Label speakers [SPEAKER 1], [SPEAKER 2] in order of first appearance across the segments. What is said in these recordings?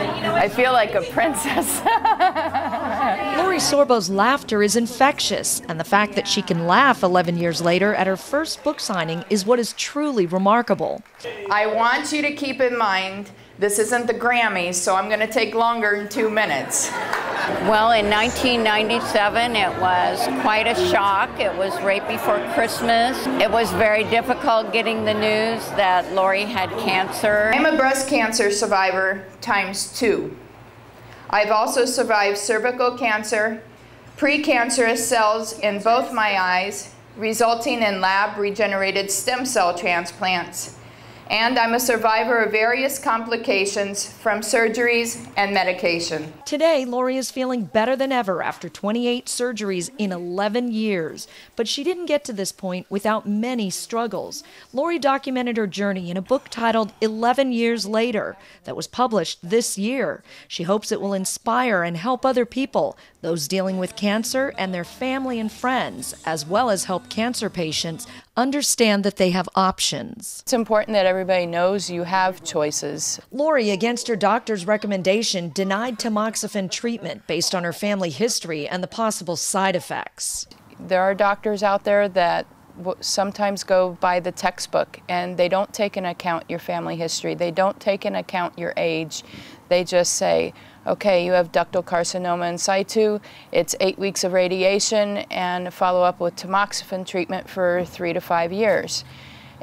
[SPEAKER 1] I feel like a princess.
[SPEAKER 2] Lori Sorbo's laughter is infectious, and the fact that she can laugh 11 years later at her first book signing is what is truly remarkable.
[SPEAKER 1] I want you to keep in mind, this isn't the Grammys, so I'm going to take longer than 2 minutes.
[SPEAKER 3] Well, in 1997, it was quite a shock. It was right before Christmas. It was very difficult getting the news that Lori had cancer.
[SPEAKER 1] I'm a breast cancer survivor ×2. I've also survived cervical cancer, precancerous cells in both my eyes, resulting in lab-regenerated stem cell transplants. And I'm a survivor of various complications from surgeries and medication.
[SPEAKER 2] Today, Lori is feeling better than ever after 28 surgeries in 11 years. But she didn't get to this point without many struggles. Lori documented her journey in a book titled 11 Years Later that was published this year. She hopes it will inspire and help other people, those dealing with cancer and their family and friends, as well as help cancer patients understand that they have options.
[SPEAKER 4] It's important that everybody knows you have choices.
[SPEAKER 2] Lori, against her doctor's recommendation, denied tamoxifen treatment based on her family history and the possible side effects.
[SPEAKER 4] There are doctors out there that sometimes go by the textbook, and they don't take into account your family history. They don't take into account your age. They just say, okay, you have ductal carcinoma in situ, it's 8 weeks of radiation and follow up with tamoxifen treatment for 3 to 5 years.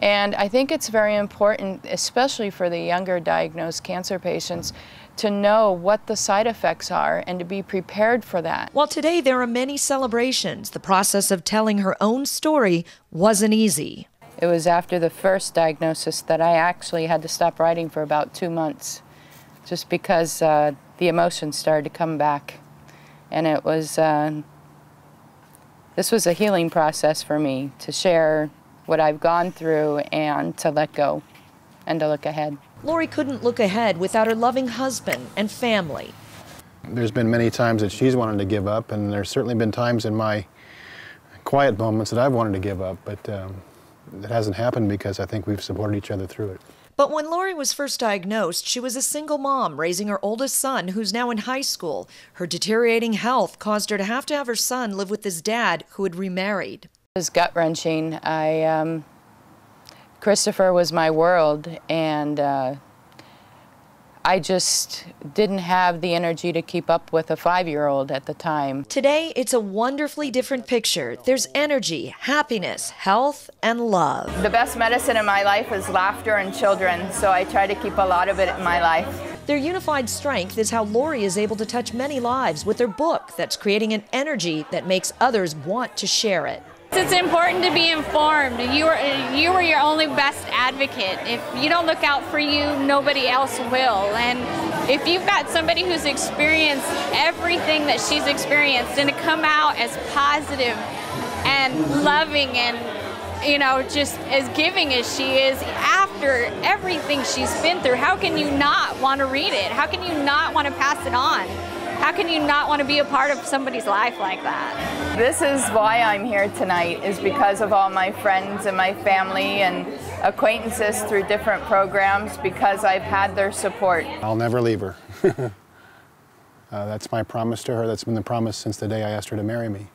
[SPEAKER 4] And I think it's very important, especially for the younger diagnosed cancer patients, to know what the side effects are and to be prepared for that.
[SPEAKER 2] While today there are many celebrations, the process of telling her own story wasn't easy.
[SPEAKER 4] It was after the first diagnosis that I actually had to stop writing for about 2 months, just because the emotions started to come back. And it was, this was a healing process for me, to share what I've gone through and to let go and to look ahead.
[SPEAKER 2] Lori couldn't look ahead without her loving husband and family.
[SPEAKER 5] There's been many times that she's wanted to give up, and there's certainly been times in my quiet moments that I've wanted to give up, but it hasn't happened because I think we've supported each other through it.
[SPEAKER 2] But when Lori was first diagnosed, she was a single mom raising her oldest son, who's now in high school. Her deteriorating health caused her to have her son live with his dad, who had remarried.
[SPEAKER 4] It was gut-wrenching. Christopher was my world, and I just didn't have the energy to keep up with a 5-year-old at the time.
[SPEAKER 2] Today, it's a wonderfully different picture. There's energy, happiness, health, and love.
[SPEAKER 1] The best medicine in my life is laughter and children, so I try to keep a lot of it in my life.
[SPEAKER 2] Their unified strength is how Lori is able to touch many lives with her book that's creating an energy that makes others want to share it.
[SPEAKER 6] It's important to be informed. You are your only best advocate. If you don't look out for you, nobody else will. And if you've got somebody who's experienced everything that she's experienced and to come out as positive and loving and, you know, just as giving as she is after everything she's been through, how can you not want to read it? How can you not want to pass it on? How can you not want to be a part of somebody's life like that?
[SPEAKER 1] This is why I'm here tonight, is because of all my friends and my family and acquaintances through different programs, because I've had their support.
[SPEAKER 5] I'll never leave her. That's my promise to her. That's been the promise since the day I asked her to marry me.